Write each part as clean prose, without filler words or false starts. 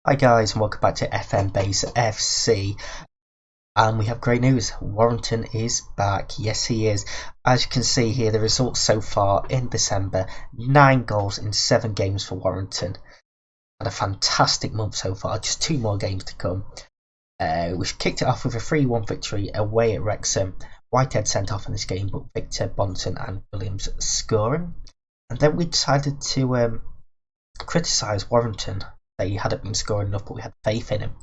Hi guys and welcome back to FM Base FC, and we have great news. Warrington is back. Yes he is. As you can see here, the results so far in December: 9 goals in 7 games for Warrington. Had a fantastic month so far, just 2 more games to come. We kicked it off with a 3-1 victory away at Wrexham. Whitehead sent off in this game, but Victor, Bonson and Williams scoring. And then we decided to criticise Warrington. They hadn't been scoring enough, but we had faith in him.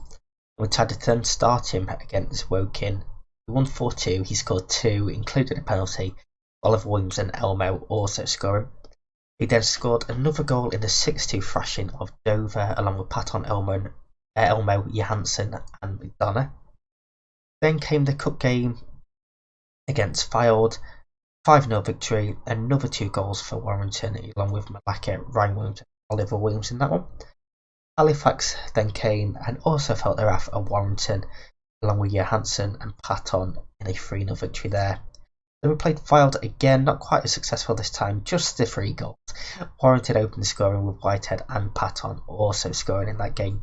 We decided to then start him against Woking. We won 4-2. He scored 2, including a penalty. Oliver Williams and Elmo also scoring. He then scored another goal in the 6-2 thrashing of Dover, along with Patton, Elmo, Johansson and McDonough. Then came the cup game against Fylde. 5-0 victory. Another 2 goals for Warrington, along with Malaka, Ryan Williams and Oliver Williams in that one. Halifax then came and also felt their wrath at Warrington, along with Johansson and Patton in a 3-0 victory there. Then we played Fylde again, not quite as successful this time, just the 3 goals. Warrington opened the scoring with Whitehead and Patton also scoring in that game.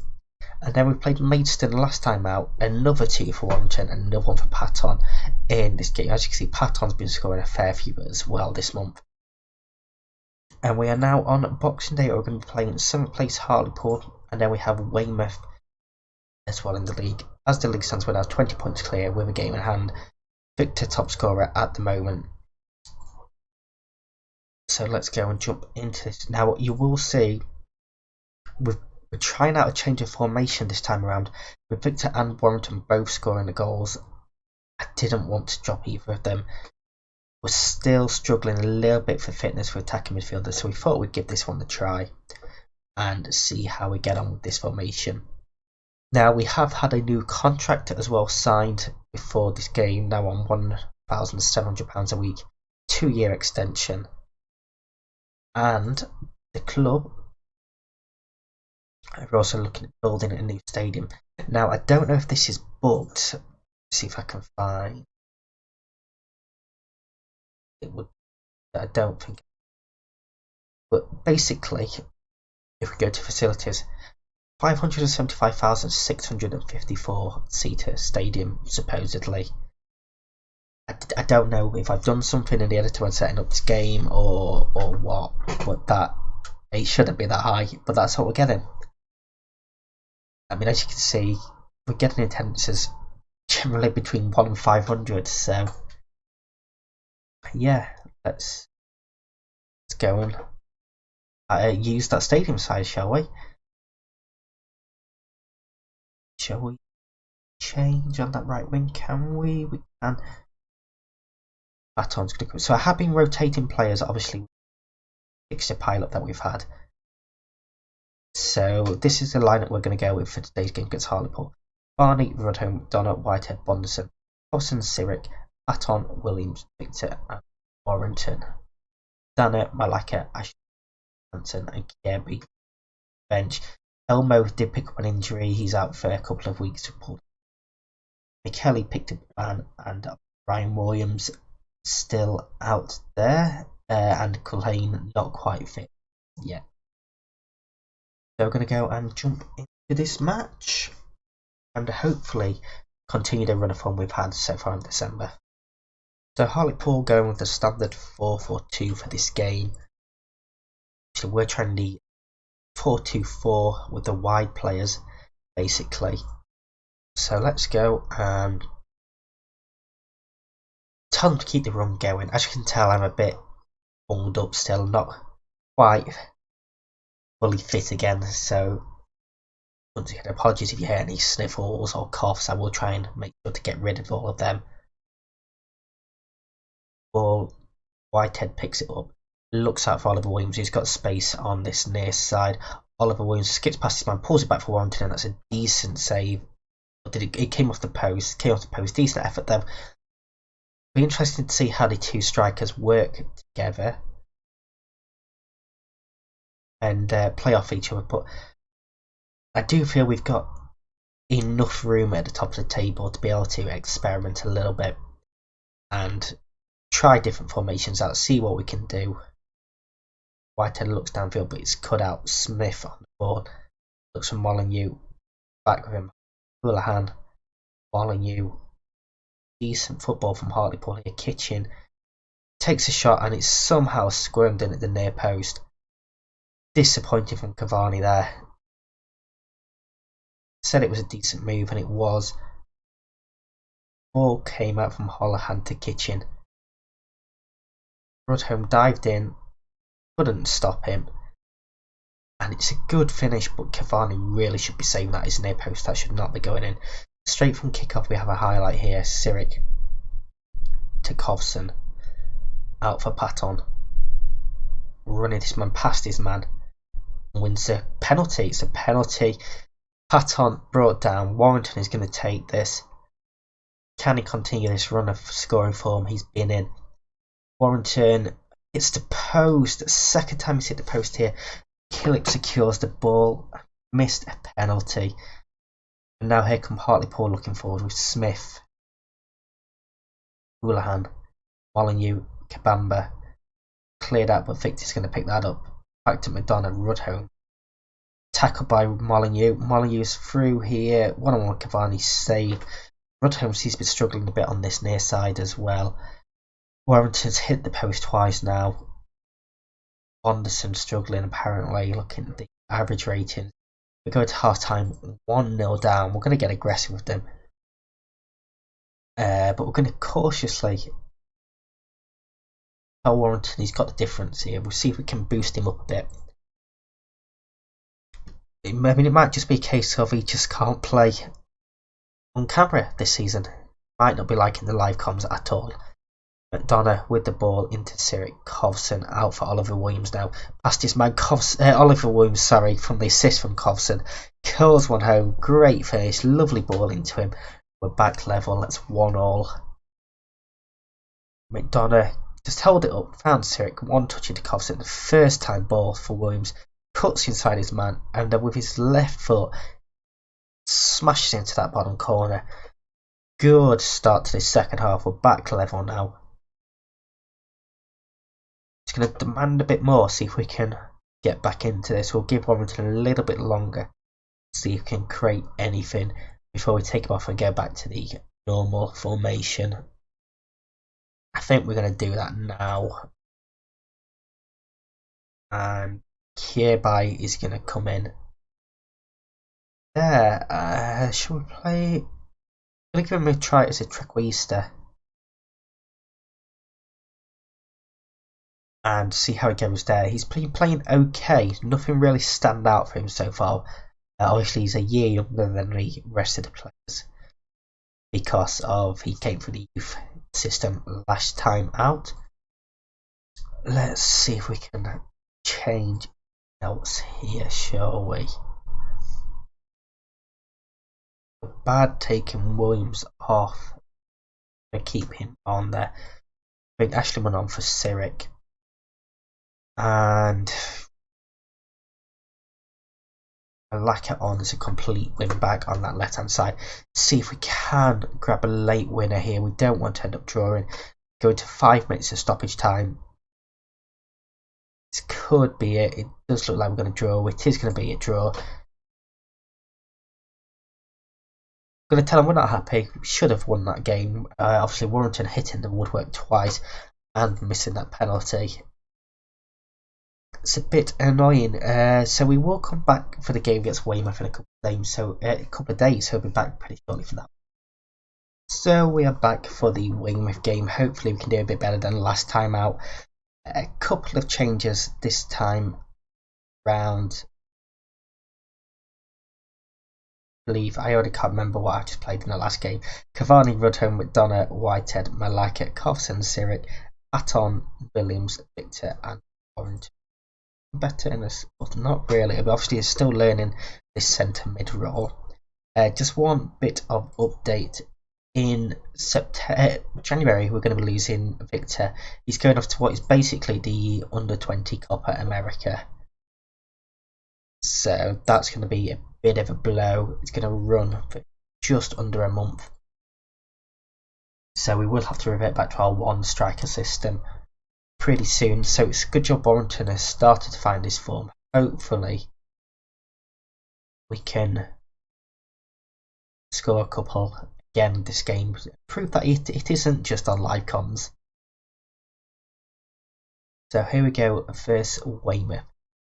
And then we played Maidstone last time out, another 2 for Warrington and another 1 for Patton in this game. As you can see, Patton's been scoring a fair few as well this month. And we are now on Boxing Day. We're going to be playing 7th place Hartlepool, and then we have Weymouth as well in the league. As the league stands, we're now 20 points clear with a game in hand. Victor top scorer at the moment. So let's go and jump into this. Now you will see we're trying out a change of formation this time around, with Victor and Warrington both scoring the goals. I didn't want to drop either of them. We're still struggling a little bit for fitness for attacking midfielders, so we thought we'd give this one a try and see how we get on with this formation. Now we have had a new contract as well signed before this game, now on £1,700 a week, 2-year extension. And the club are also looking at building a new stadium. Now I don't know if this is booked. Let's see if I can find it. I don't think, but basically if we go to facilities, 575,654 seater stadium supposedly. I don't know if I've done something in the editor when setting up this game or what, but that it shouldn't be that high, but that's what we're getting. I mean, as you can see, we're getting attendances generally between 1 and 500, so yeah, let's go and use that stadium size, shall we? Shall we change on that right wing? Can we? We can. Baton's going to come. So I have been rotating players, obviously, fixture pilot that we've had. So this is the lineup we're going to go with for today's game against Hartlepool. Barney, Rudhome, McDonough, Whitehead, Bonderson, Hobson, Sirik, Patton, Williams, Victor and Warrington. Dana, Malaka, Ashton and Kirby. Bench. Elmo did pick up an injury. He's out for a couple of weeks. McKelly picked up a ban, and Ryan Williams still out there, and Culhane not quite fit yet. So we're going to go and jump into this match and hopefully continue the run of form we've had so far in December. So Hartlepool going with the standard 4-4-2 for this game. So we're trying the 4-2-4 with the wide players basically. So let's go and tell them to keep the run going. As you can tell, I'm a bit bunged up still, not quite fully fit again, so once again, apologies if you hear any sniffles or coughs. I will try and make sure to get rid of all of them. Ball, Whitehead picks it up, looks out for Oliver Williams, who's got space on this near side. Oliver Williams skips past his man, pulls it back for Warrington, and that's a decent save. It came off the post, decent effort though. Be interesting to see how the 2 strikers work together and play off each other, but I do feel we've got enough room at the top of the table to be able to experiment a little bit and try different formations out, see what we can do. Whitehead looks downfield, but it's cut out. Smith on the ball, looks for Molyneux, back with him. Houlihan, Molyneux. Decent football from Hartlepool here. Kitchen takes a shot and it's somehow squirmed in at the near post. Disappointing from Cavani there. Said it was a decent move and it was. Ball came out from Houlihan to Kitchen. Rudholm dived in, couldn't stop him. And it's a good finish, but Cavani really should be saving that. His near post, that should not be going in. Straight from kick-off we have a highlight here. Sirik to Kovson. Out for Patton. Running this man past his man. Wins a penalty. It's a penalty. Patton brought down. Warrington is going to take this. Can he continue this run of scoring form he's been in? Warrington hits the post. Second time he's hit the post here. Killick secures the ball. Missed a penalty. And now here come Hartlepool looking forward with Smith. Houlihan. Molyneux. Kabamba. Cleared out, but Victor's going to pick that up. Back to McDonough. Rudholm. Tackled by Molyneux. Molyneux's through here. One-on-one Cavani save. Rudholm seems to be struggling a bit on this near side as well. Warrington's hit the post twice now. Anderson struggling apparently. Looking at the average rating. We go to half time 1-0 down. We're going to get aggressive with them. But we're going to cautiously tell Warrington he's got the difference here. We'll see if we can boost him up a bit. I mean, it might just be a case of he just can't play on camera this season. Might not be liking the live comms at all. McDonough with the ball into Sirik. Kovson out for Oliver Williams now. Past his man Oliver Williams, from the assist from Kovson. Curls one home. Great finish. Lovely ball into him. We're back level. That's 1-1. McDonough just held it up. Found Sirik. One touch into Kovson. The first time ball for Williams. Cuts inside his man. And then with his left foot smashes into that bottom corner. Good start to this second half. We're back level now. It's going to demand a bit more, see if we can get back into this. We'll give Warrington a little bit longer, see if we can create anything before we take him off and go back to the normal formation. I think we're going to do that now. And Kierby is going to come in. There, should we play? I'm going to give him a try as a Trequarista. And see how it goes there. He's playing okay. Nothing really stand out for him so far. Obviously, he's a year younger than the rest of the players because of he came through the youth system last time out. Let's see if we can change else here, shall we? Bad taking Williams off. I'm gonna keep him on there. I think Ashley went on for Sirik. And Malaka on as a complete win back on that left hand side. See if we can grab a late winner here. We don't want to end up drawing. Go to 5 minutes of stoppage time. This could be it. It does look like we're going to draw. It is going to be a draw. I'm going to tell them we're not happy. We should have won that game. Obviously Warrington hitting the woodwork twice and missing that penalty. It's a bit annoying. So we will come back for the game against Weymouth in a couple of days. So we'll be back pretty shortly for that. So we are back for the Weymouth game. Hopefully we can do a bit better than last time out. A couple of changes this time round. I believe I already can't remember what I just played in the last game. Cavani, Rudholm, McDonough, Whitehead, Malaka, Kovson, Sirik, Patton, Williams, Victor, and Warrington. Better in this, but not really. Obviously, he's still learning this centre mid role. Just one bit of update. In January, we're going to be losing Victor. He's going off to what is basically the under-20 Copa America. So that's going to be a bit of a blow. It's going to run for just under a month. So we will have to revert back to our one striker system pretty soon. So it's a good job Warrington has started to find his form. Hopefully we can score a couple again this game. Prove that it isn't just on live comms. So here we go, first Weymouth.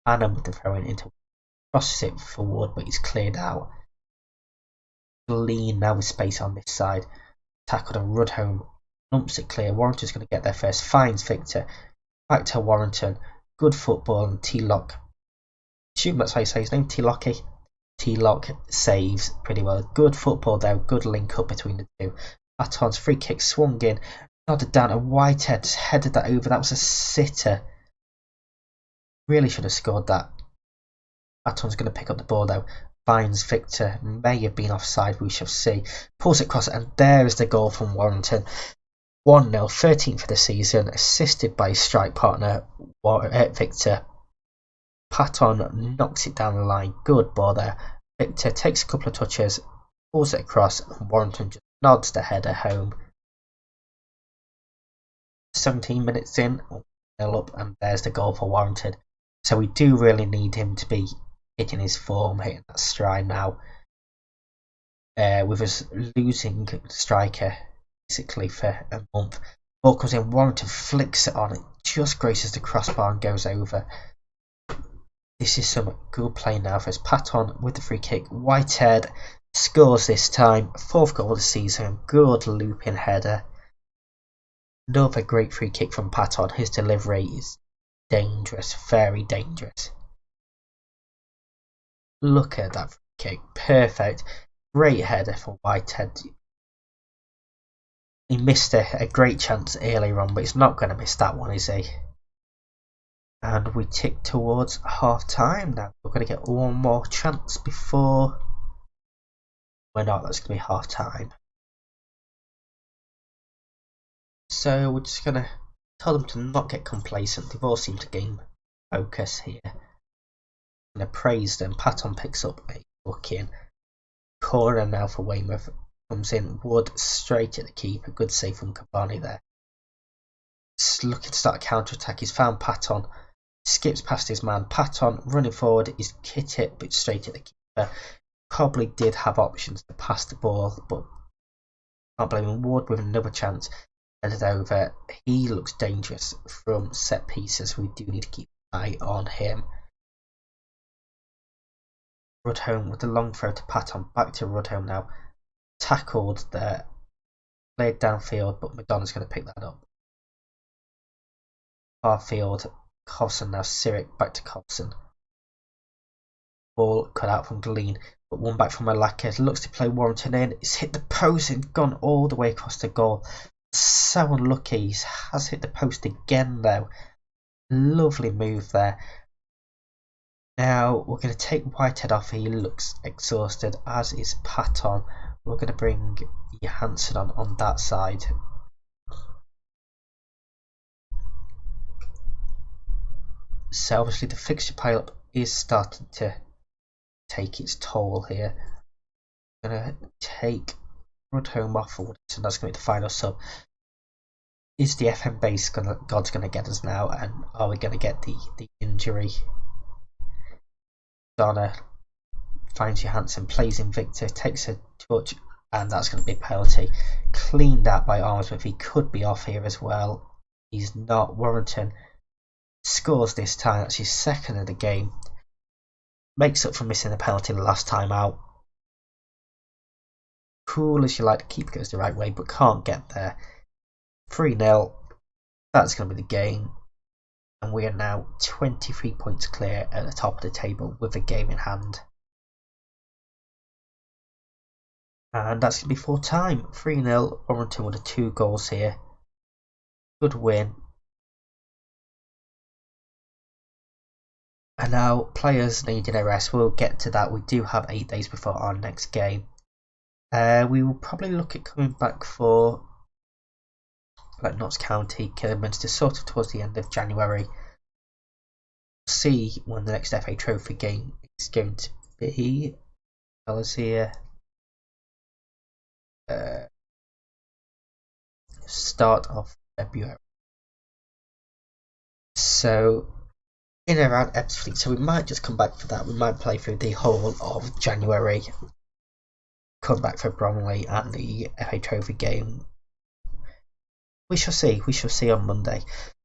Annan with the throw in into crosses it forward, but he's cleared out. Lean now with space on this side. Tackled and Rudhome lumps it clear. Warrington's going to get there first. Finds Victor. Back to Warrington. Good football and T-Lock. Assume that's how you say his name. T-Locky. T-Lock saves pretty well. Good football there. Good link up between the two. Paton's free kick swung in. Nodded down and Whitehead headed that over. That was a sitter. Really should have scored that. Paton's going to pick up the ball though. Finds Victor. May have been offside. We shall see. Pulls it across and there is the goal from Warrington. 1-0, 13th for the season, assisted by his strike partner Victor. Paton knocks it down the line. Good ball there. Victor takes a couple of touches, pulls it across, and Warrington just nods the header home. 17 minutes in, 1-0 up, and there's the goal for Warrington. So we do really need him to be hitting his form, hitting that stride now. With us losing the striker basically for a month. Ball comes in, Warrington flicks it on, it just graces the crossbar and goes over. This is some good play now for us. Paton with the free kick. Whitehead scores this time. 4th goal of the season. Good looping header. Another great free kick from Paton. His delivery is dangerous, very dangerous. Look at that free kick. Perfect. Great header for Whitehead. He missed a great chance earlier on, but he's not going to miss that one, is he? And we tick towards half time now. We're going to get one more chance before. We're not, that's going to be half time. So we're just going to tell them to not get complacent. They've all seemed to gain focus here. I'm going to praise them. Paton picks up a booking. Corner now for Weymouth. Comes in, Wood straight at the keeper. Good save from Cavani there. Just looking to start a counter attack. He's found Paton. Skips past his man. Paton running forward. He's hit it, but straight at the keeper. Probably did have options to pass the ball, but can't blame him. Wood with another chance. Headed over. He looks dangerous from set pieces. We do need to keep an eye on him. Rudhome with the long throw to Paton. Back to Rudhome now. Tackled there, played downfield, but McDonough's going to pick that up. Far field, Cobson now. Sirik back to Cobson. Ball cut out from Glean, but one back from Malaka. Looks to play Warrington in. It's hit the post and gone all the way across the goal. So unlucky. He has hit the post again though. Lovely move there. Now we're going to take Whitehead off. He looks exhausted, as is Paton. We're going to bring Johansson on that side. So obviously the fixture pile-up is starting to take its toll here. I'm going to take Rudhome off, so that's going to be the final sub. Is the FM base God's going to get us now, and are we going to get the injury? Donna finds Johansson, plays in Victor, takes a touch, and that's going to be a penalty. Cleaned out by Armsmith. He could be off here as well. He's not. Warrington scores this time. That's his second of the game. Makes up for missing the penalty the last time out. Cool as you like, the keeper goes the right way, but can't get there. 3-0. That's going to be the game. And we are now 23 points clear at the top of the table with the game in hand. And that's going to be full time. 3-0. Warrington with the 2 goals here. Good win. And now players needing a rest. We'll get to that. We do have 8 days before our next game. We will probably look at coming back for like Notts County, Kidderminster, sort of towards the end of January. See when the next FA Trophy game is going to be. Fellas here. Start of February. So in and around Ebbsfleet, so we might just come back for that. We might play through the whole of January. comeback for Bromley and the FA Trophy game. We shall see. We shall see on Monday.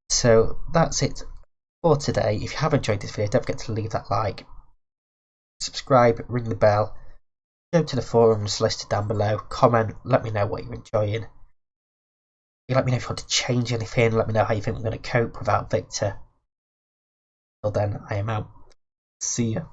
So that's it for today. If you have enjoyed this video, don't forget to leave that like, subscribe, ring the bell, go to the forums listed down below, comment, let me know what you're enjoying. You let me know if you want to change anything, let me know how you think we're going to cope without Victor. Till then, I am out. See ya.